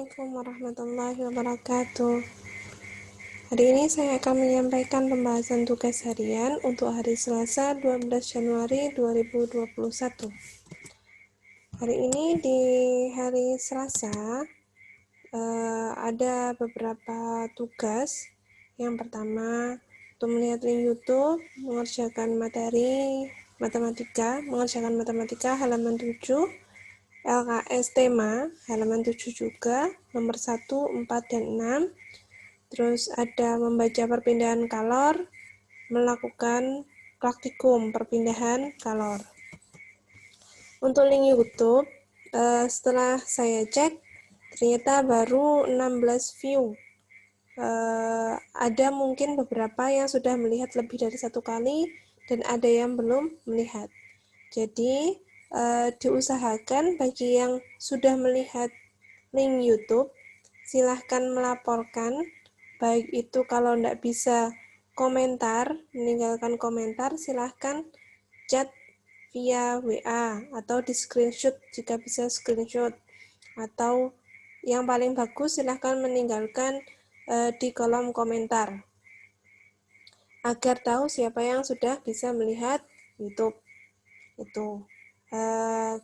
Assalamualaikum warahmatullahi wabarakatuh. Hari ini saya akan menyampaikan pembahasan tugas harian untuk hari Selasa 12 Januari 2021. Hari ini di hari Selasa ada beberapa tugas. Yang pertama, untuk melihat link YouTube, mengerjakan matematika halaman 7, LKS tema halaman 7 juga, nomor 1, 4, dan 6. Terus ada membaca perpindahan kalor, melakukan praktikum perpindahan kalor. Untuk link YouTube, setelah saya cek, ternyata baru 16 view. Ada mungkin beberapa yang sudah melihat lebih dari 1 kali, dan ada yang belum melihat. Jadi, diusahakan bagi yang sudah melihat link YouTube, silahkan melaporkan, baik itu kalau tidak bisa komentar, meninggalkan komentar, silahkan chat via WA, atau di screenshot jika bisa screenshot, atau yang paling bagus silahkan meninggalkan di kolom komentar, agar tahu siapa yang sudah bisa melihat YouTube. Itu.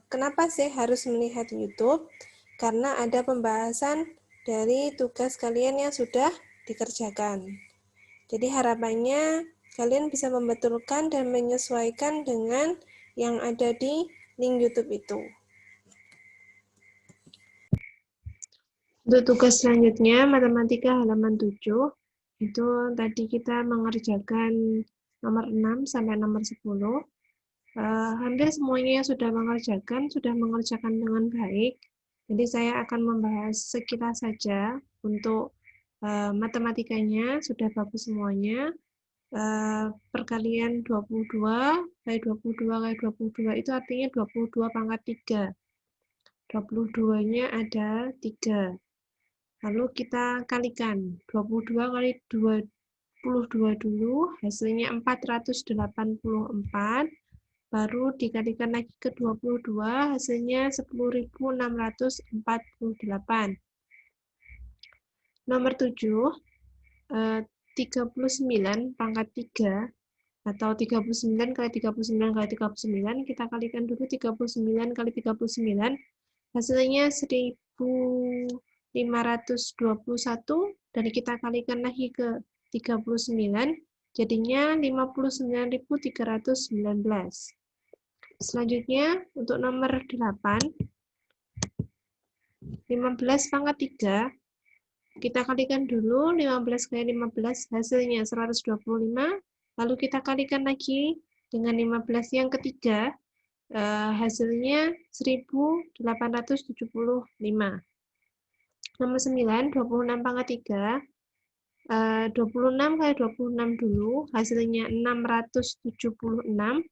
Kenapa sih harus melihat YouTube? Karena ada pembahasan dari tugas kalian yang sudah dikerjakan. Jadi harapannya kalian bisa membetulkan dan menyesuaikan dengan yang ada di link YouTube itu. Untuk tugas selanjutnya, matematika halaman 7, itu tadi kita mengerjakan nomor 6 sampai nomor 10. Hampir semuanya sudah mengerjakan dengan baik. Jadi saya akan membahas sekilas saja untuk matematikanya, sudah bagus semuanya. Perkalian 22 kali 22 kali 22 itu artinya 22 pangkat 3. 22-nya ada 3. Lalu kita kalikan 22 kali 22 dulu, hasilnya 484. Baru dikalikan lagi ke 22, hasilnya 10.648. Nomor 7, 39 pangkat 3, atau 39 kali 39 kali 39, kita kalikan dulu 39 kali 39, hasilnya 1.521, dan kita kalikan lagi ke 39, jadinya 59.319. Selanjutnya, untuk nomor 8, 15 pangkat 3, kita kalikan dulu 15 kali 15, hasilnya 125, lalu kita kalikan lagi dengan 15 yang ketiga, hasilnya 1875. Nomor 9, 26 pangkat 3, 26 kali 26 dulu, hasilnya 676,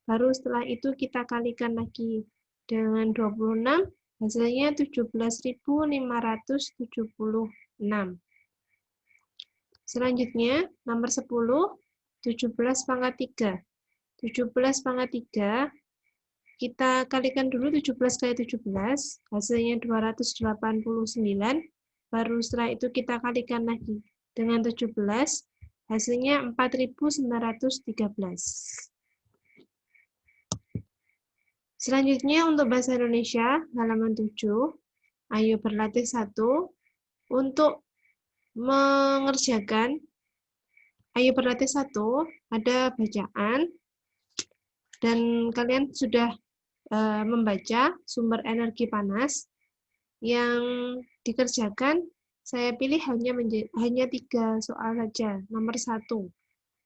baru setelah itu kita kalikan lagi dengan 26, hasilnya 17.576. Selanjutnya, nomor 10, 17 pangkat 3. 17 pangkat 3, kita kalikan dulu 17 kali 17, hasilnya 289, baru setelah itu kita kalikan lagi dengan 17, hasilnya 4.913. Selanjutnya untuk bahasa Indonesia, halaman 7, ayo berlatih 1. Untuk mengerjakan, ayo berlatih 1, ada bacaan, dan kalian sudah membaca sumber energi panas. Yang dikerjakan, saya pilih hanya 3 soal saja. Nomor 1,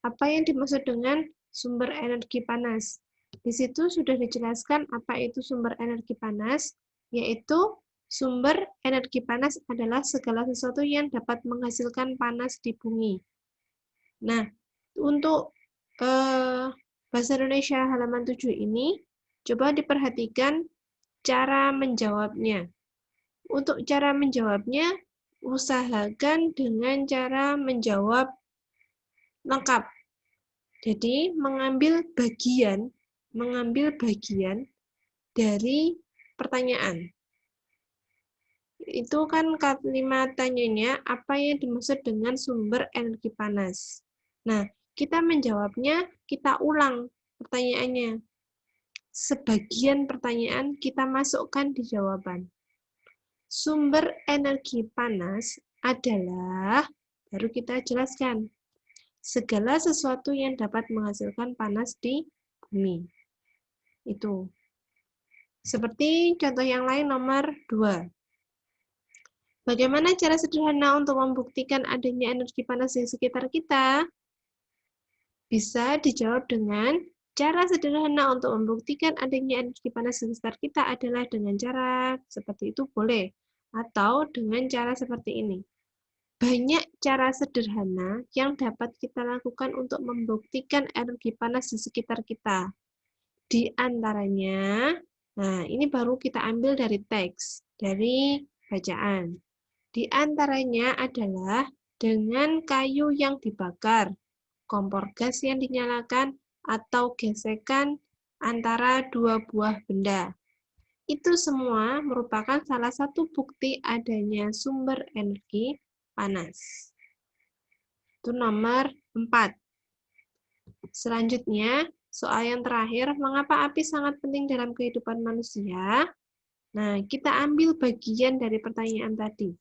apa yang dimaksud dengan sumber energi panas? Di situ sudah dijelaskan apa itu sumber energi panas, yaitu sumber energi panas adalah segala sesuatu yang dapat menghasilkan panas di bumi. Nah, untuk bahasa Indonesia halaman 7 ini, coba diperhatikan cara menjawabnya. Untuk cara menjawabnya, usahakan dengan cara menjawab lengkap. Jadi, mengambil bagian dari pertanyaan. Itu kan kalimat tanyanya, apa yang dimaksud dengan sumber energi panas? Nah, kita menjawabnya, kita ulang pertanyaannya. Sebagian pertanyaan kita masukkan di jawaban. Sumber energi panas adalah, baru kita jelaskan, segala sesuatu yang dapat menghasilkan panas di bumi. Itu. Seperti contoh yang lain nomor 2. Bagaimana cara sederhana untuk membuktikan adanya energi panas di sekitar kita? Bisa dijawab dengan cara sederhana untuk membuktikan adanya energi panas di sekitar kita adalah dengan cara seperti itu boleh. Atau dengan cara seperti ini. Banyak cara sederhana yang dapat kita lakukan untuk membuktikan energi panas di sekitar kita. Di antaranya, nah ini baru kita ambil dari teks, dari bacaan. Di antaranya adalah dengan kayu yang dibakar, kompor gas yang dinyalakan, atau gesekan antara dua buah benda. Itu semua merupakan salah satu bukti adanya sumber energi panas. Itu nomor 4. Selanjutnya, soal yang terakhir, mengapa api sangat penting dalam kehidupan manusia? Nah, kita ambil bagian dari pertanyaan tadi.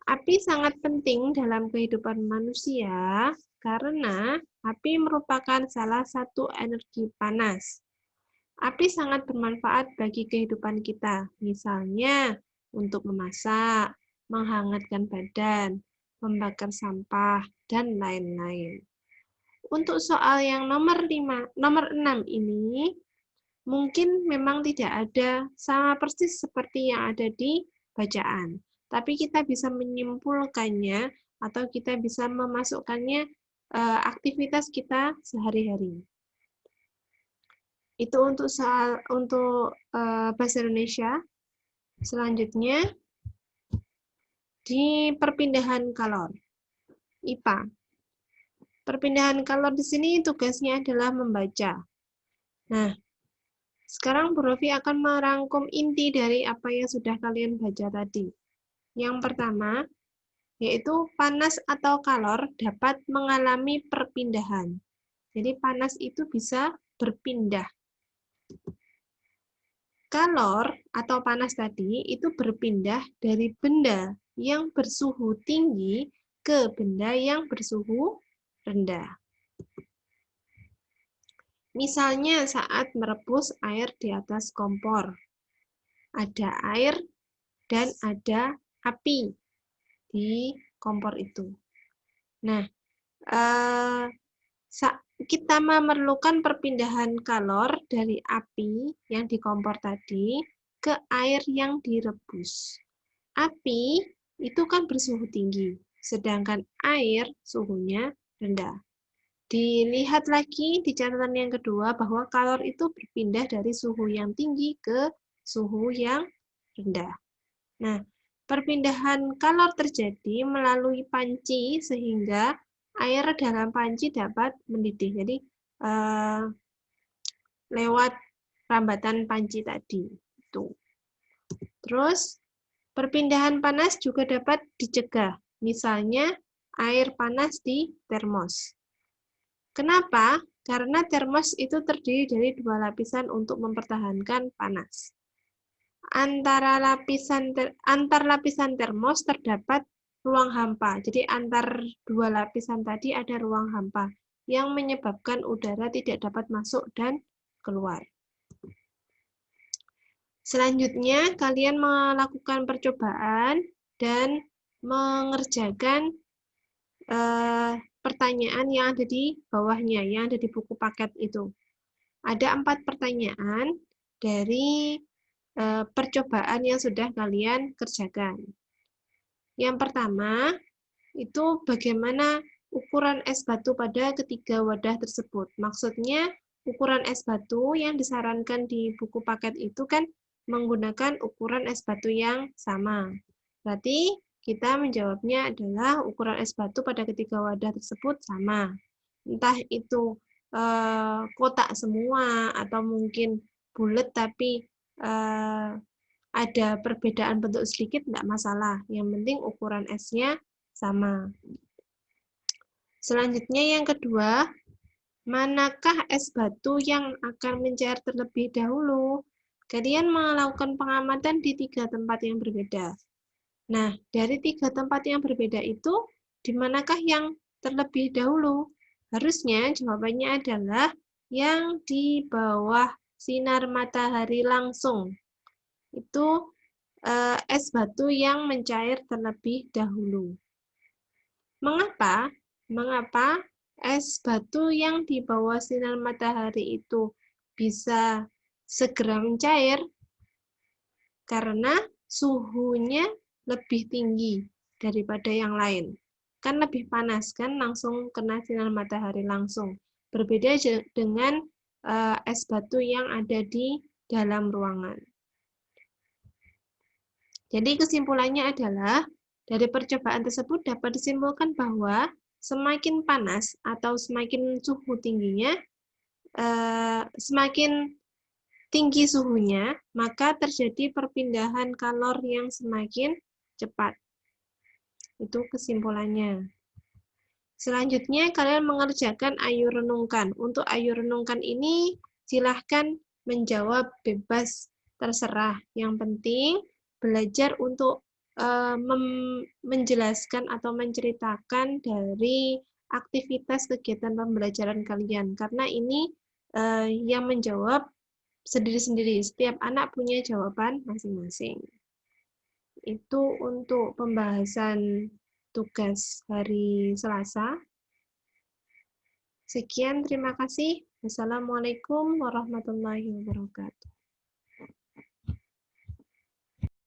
Api sangat penting dalam kehidupan manusia karena api merupakan salah satu energi panas. Api sangat bermanfaat bagi kehidupan kita, misalnya untuk memasak, menghangatkan badan, membakar sampah, dan lain-lain. Untuk soal yang nomor 6 ini, mungkin memang tidak ada sama persis seperti yang ada di bacaan. Tapi kita bisa menyimpulkannya atau kita bisa memasukkannya aktivitas kita sehari-hari. Itu untuk bahasa Indonesia. Selanjutnya di perpindahan kalor. IPA. Perpindahan kalor di sini tugasnya adalah membaca. Nah, sekarang Bu Rofi akan merangkum inti dari apa yang sudah kalian baca tadi. Yang pertama, yaitu panas atau kalor dapat mengalami perpindahan. Jadi panas itu bisa berpindah. Kalor atau panas tadi itu berpindah dari benda yang bersuhu tinggi ke benda yang bersuhu rendah. Misalnya saat merebus air di atas kompor. Ada air dan ada api di kompor itu. Nah, kita memerlukan perpindahan kalor dari api yang di kompor tadi ke air yang direbus. Api itu kan bersuhu tinggi, sedangkan air suhunya rendah. Dilihat lagi di catatan yang kedua bahwa kalor itu berpindah dari suhu yang tinggi ke suhu yang rendah. Nah, perpindahan kalor terjadi melalui panci sehingga air dalam panci dapat mendidih. Jadi, lewat rambatan panci tadi. Itu. Terus, perpindahan panas juga dapat dicegah. Misalnya, air panas di termos. Kenapa? Karena termos itu terdiri dari 2 lapisan untuk mempertahankan panas. Antar lapisan termos terdapat ruang hampa. Jadi antar 2 lapisan tadi ada ruang hampa yang menyebabkan udara tidak dapat masuk dan keluar. Selanjutnya, kalian melakukan percobaan dan mengerjakan pertanyaan yang ada di bawahnya, yang ada di buku paket itu. Ada 4 pertanyaan dari percobaan yang sudah kalian kerjakan. Yang pertama, itu bagaimana ukuran es batu pada ketiga wadah tersebut. Maksudnya, ukuran es batu yang disarankan di buku paket itu kan menggunakan ukuran es batu yang sama. Berarti kita menjawabnya adalah ukuran es batu pada ketiga wadah tersebut sama. Entah itu kotak semua atau mungkin bulat tapi ada perbedaan bentuk sedikit, enggak masalah. Yang penting ukuran esnya sama. Selanjutnya yang kedua, manakah es batu yang akan mencair terlebih dahulu? Kalian melakukan pengamatan di 3 tempat yang berbeda. Nah, dari 3 tempat yang berbeda itu, di manakah yang terlebih dahulu? Harusnya jawabannya adalah yang di bawah sinar matahari langsung. Itu es batu yang mencair terlebih dahulu. Mengapa? Mengapa es batu yang di bawah sinar matahari itu bisa segera mencair? Karena suhunya lebih tinggi daripada yang lain. Kan lebih panas, kan langsung kena sinar matahari langsung. Berbeda dengan es batu yang ada di dalam ruangan. Jadi kesimpulannya adalah, dari percobaan tersebut dapat disimpulkan bahwa semakin panas atau semakin suhu tingginya, semakin tinggi suhunya, maka terjadi perpindahan kalor yang semakin cepat. Itu kesimpulannya. Selanjutnya, kalian mengerjakan ayo renungkan. Untuk ayo renungkan ini, silahkan menjawab bebas, terserah. Yang penting, belajar untuk menjelaskan atau menceritakan dari aktivitas kegiatan pembelajaran kalian. Karena ini yang menjawab sendiri-sendiri. Setiap anak punya jawaban masing-masing. Itu untuk pembahasan tugas hari Selasa. Sekian, terima kasih. Wassalamualaikum warahmatullahi wabarakatuh.